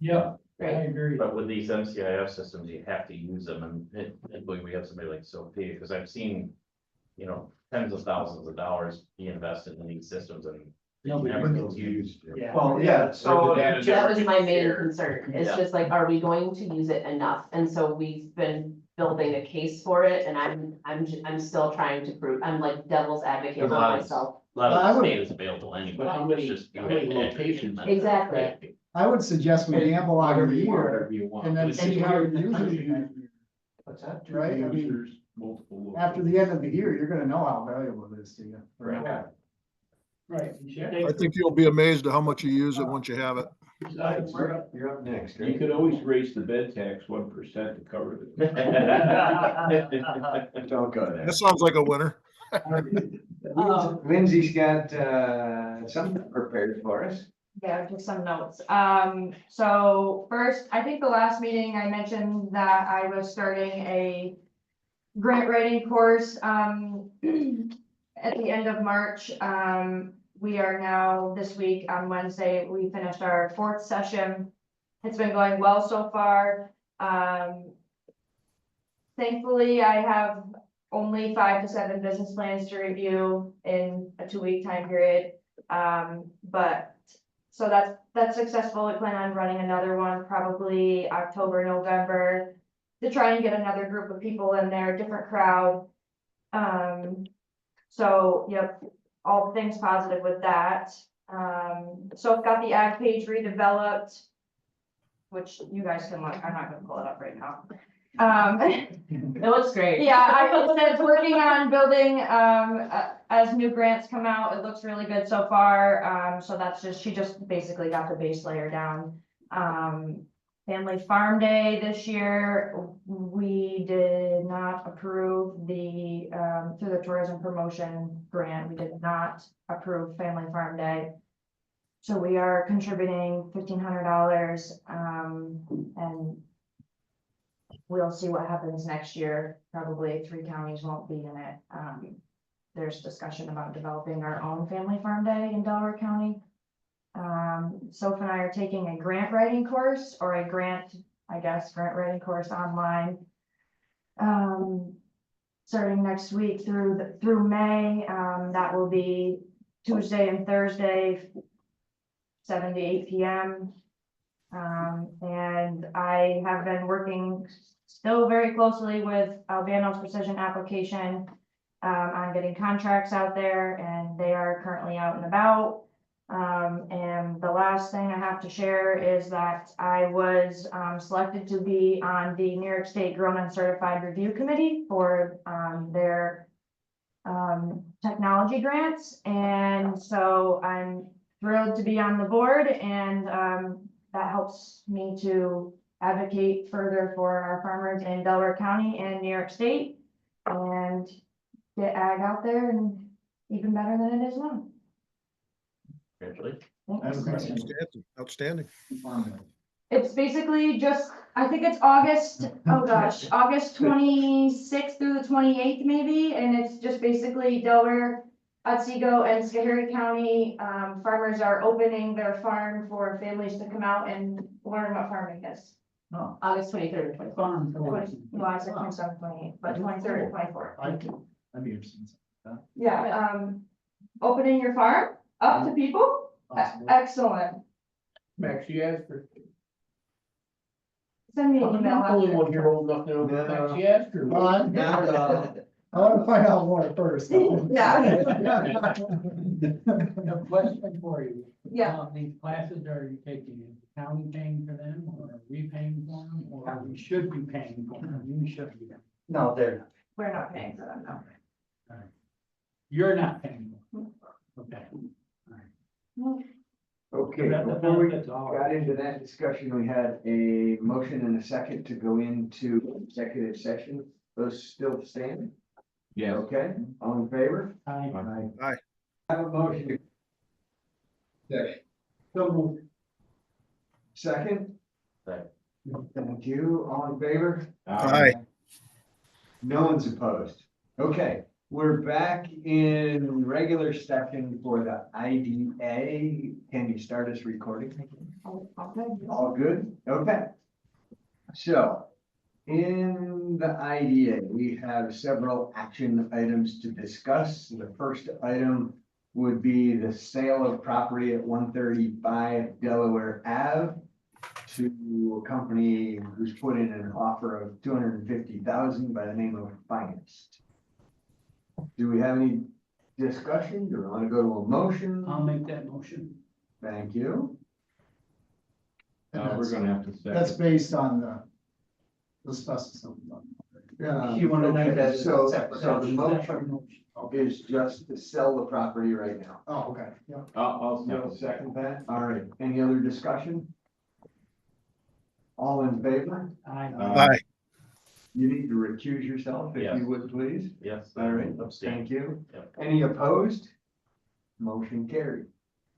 Yeah, I right, agree. But with these MCIF systems, you have to use them, and believe we have somebody like Sophie, because I've seen you know, tens of thousands of dollars be invested in these systems and Nobody never knows. gets used. Yeah. Well, yeah, so. That That was my main concern. It's Yeah. just like, are we going to use it enough? And so we've been building a case for it and I'm still trying to prove, I'm like devil's advocate There's a on lot of- myself. A lot I of the would- state is available anyway. But how it's many, just- how many locations? Exactly. I would suggest we gamble on Whatever a you want, year whatever you want. and then But it's see just how weird you're in the using country, it. What's that? two Right, I mean, users, multiple After the end of the year, you're gonna know how valuable it is to you. Right. Right. I think you'll be amazed at how much you use it once you have it. Besides, You're up next, you right? could always raise the bed tax 1% to cover the. Don't go there. That sounds like a winner. Lindsay's got, something prepared for us. Yeah, just some notes. So first, I think the last meeting I mentioned that I was starting a grant writing course, at the end of March. We are now, this week on Wednesday, we finished our 4th session. It's been going well so far. Thankfully, I have only 5 to 7 business plans to review in a 2-week time period. So that's successful. We plan on running another one probably October, November to try and get another group of people in there, different crowd. So, yep, all things positive with that. So I've got the ag page redeveloped, which you guys can look. I'm not gonna pull it up right now. It looks great. Yeah, it says working on building, as new grants come out, it looks really good so far, so that's just, she just basically got the base layer down. Family Farm Day this year, we did not approve the, through the tourism promotion grant, we did not approve Family Farm Day. So we are contributing $1,500, and we'll see what happens next year. Probably 3 counties won't be in it. There's discussion about developing our own Family Farm Day in Delaware County. Soph and I are taking a grant writing course, or a grant writing course online. Starting next week through May. That will be Tuesday and Thursday, 7 to 8 p.m. And I have been working still very closely with Albano's Precision Application on getting contracts out there, and they are currently out and about. And the last thing I have to share is that I was selected to be on the New York State Grown and Certified Review Committee for their technology grants. And so I'm thrilled to be on the board, and that helps me to advocate further for our farmers in Delaware County and New York State, and get ag out there and even better than it is now. Congratulations. Outstanding. It's basically just, I think it's August 26th through the 28th maybe, and it's just basically Delaware, Otsego, and Schoharie County farmers are opening their farm for families to come out and learn what farming is. August 23rd and 24th. Farm. Well, I said 27, 28, but 23rd and 24th. I'd be interested in something Yeah, opening your farm up to people, like that. excellent. Max, you asked for. Send me an I'm email. the only one here old enough to know what Max you asked her. Well, I wanna find out more first. Yeah. A question for you. Yeah. These classes, are you taking, is the county paying for them, or are we paying for them, or we should be paying for them? You should be. No, they're We're not paying for them, no. You're not paying for them. Okay. Okay, That's before we all. got into that discussion, we had a motion and a second to go into executive session. Those still stand? Yeah. Okay, all in favor? Aye. Aye. Have a motion. Second. So moved. Second? Second. Thank you, all in favor? Aye. No one's opposed. Okay, we're back in regular session for the IDA. Can you start us recording? All good? Okay. So, In the IDA, we have several action items to discuss. The first item would be the sale of property at 135 Delaware Ave to a company who's put in an offer of $250,000 by the name of Finest. Do we have any discussion? Do we want to go to a motion? I'll make that motion. Thank you. And We're gonna have to. that's based on the asbestos. You wanna make that as a So separate the motion? motion is just to sell the property right now. Oh, okay, yeah. I'll No second. second that. All right. Any other discussion? All in favor? Aye. You need to recuse yourself if Yes. you would, please. Yes. All right. Abstain. Thank you. Yep. Any opposed? Motion carried.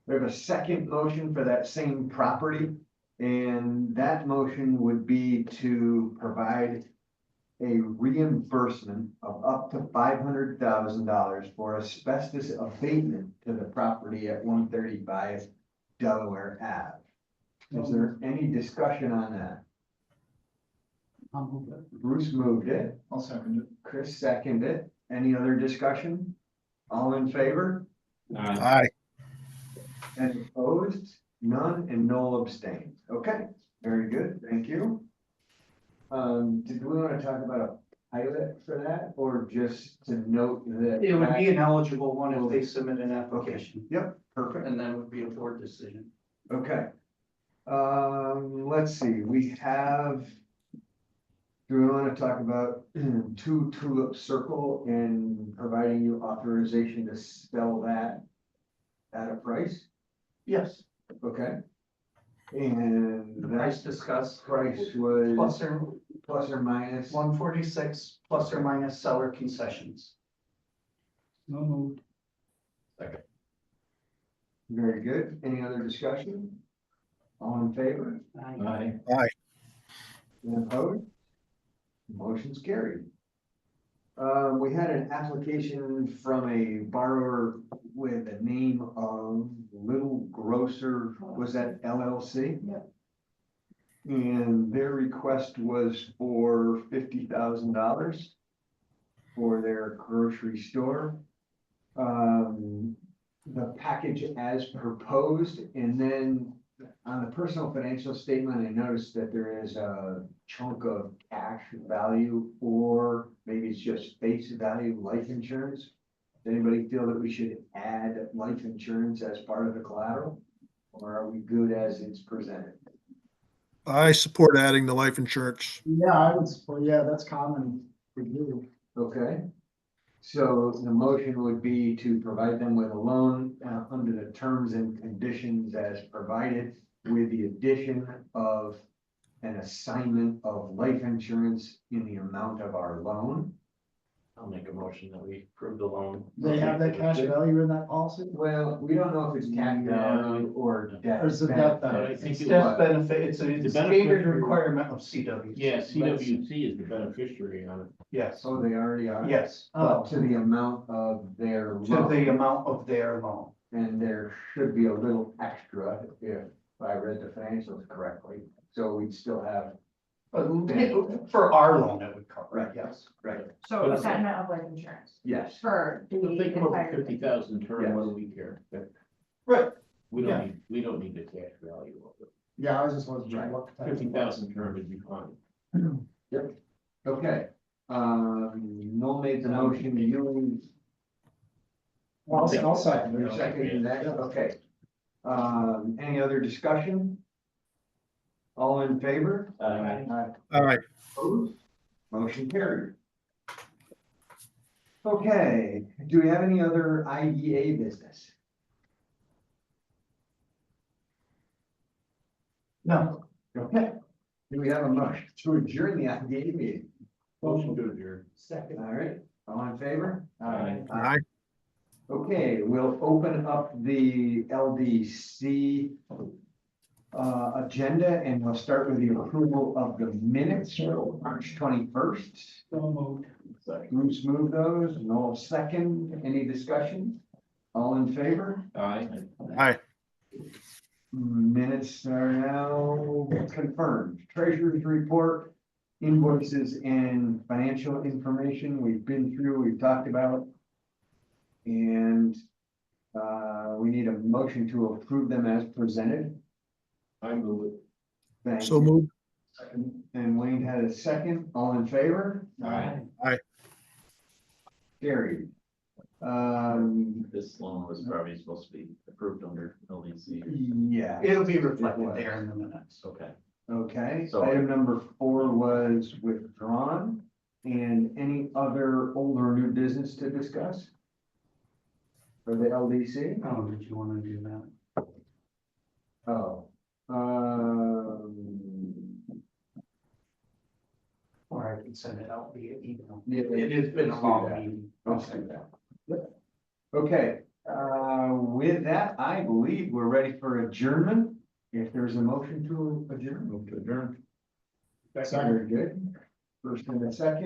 We have a second motion for that same property. And that motion would be to provide a reimbursement of up to $500,000 for asbestos abatement to the property at 135 Delaware Ave. Is there any discussion on that? I'll move it. Bruce moved it, I'll second it. Chris seconded it. Any other discussion? All in favor? Aye. Any opposed? None, and no abstained. Okay, very good, thank you. Did we want to talk about a pilot for that, or just to note that? It would be an eligible one if they submit an application, Yep, perfect, and then it would be a board decision. okay. Let's see, we have. Do we want to talk about 2 Tulip Circle and providing you authorization to sell that at a price? Yes, Okay. And the that price discussed, price was plus or minus. 146, plus or minus seller concessions. No moved. Very good. Any other discussion? All in favor? Aye. Any opposed? Motion's carried. We had an application from a borrower with a name of Little Grocer, was that LLC? Yep. And their request was for $50,000 for their grocery store. The package as proposed, and then on the personal financial statement, I noticed that there is a chunk of cash value, or maybe it's just face value life insurance. Does anybody feel that we should add life insurance as part of the collateral? Or are we good as it's presented? I support adding the life insurance. Yeah, I would support, yeah, that's common for you. Okay. So the motion would be to provide them with a loan under the terms and conditions as provided, with the addition of an assignment of life insurance in the amount of our loan. I'll make a motion that we approve the loan. They have that cash value in that policy? Well, we don't know if it's cash value or debt. Or is it debt But I benefit? think It's it death was, benefit, it's a The standard beneficiary- requirement of CW. yeah, CWC is the beneficiary on it. Yes, So they already are. yes, But to the amount of their to loan. the amount of their loan. And there should be a little extra if I read the financials correctly. So we'd still have. For our loan, it would cover it, yes. Right. So assignment of life insurance Yes. for the If they come up with entire. 50,000 term, what do we care? Right. We Yeah. don't need the cash value of it. Yeah, I was just wasn't sure what. the- 50,000 term would be fine. Okay. Noel made the motion, you I'll second you're it. seconding that, okay. Any other discussion? All in favor? Aye. Opposed? Motion carried. Okay, do we have any other IDA business? No, Okay, do we have a motion to adjourn the IDA meeting? Motion to adjourn. second. All right, all in favor? Aye. Okay, we'll open up the LDC agenda, and we'll start with the approval of the minutes for March 21st. So moved. Bruce moved those, Noel second. Any discussion? All in favor? Aye. Aye. Minutes are now confirmed. Treasurer's report. invoices and financial information we've been through, we've talked about. And, we need a motion to approve them as presented. I move it. Thank So you. moved. And Wayne had a second, all in favor? Aye. Carried. This loan was probably supposed to be approved under LDC. Yeah. It'll be reflected there in the minutes. Okay. Okay, So- item number 4 was withdrawn. And any other old or new business to discuss? For the LDC? Oh, did you wanna do that? Oh. Or I can send it out via email. Yeah, It has been a let's do long that. meeting. Let's do that. Yep. Okay, with that, I believe we're ready for adjournment. If there's a motion to adjourn. Move to adjourn. Very good. First and a second.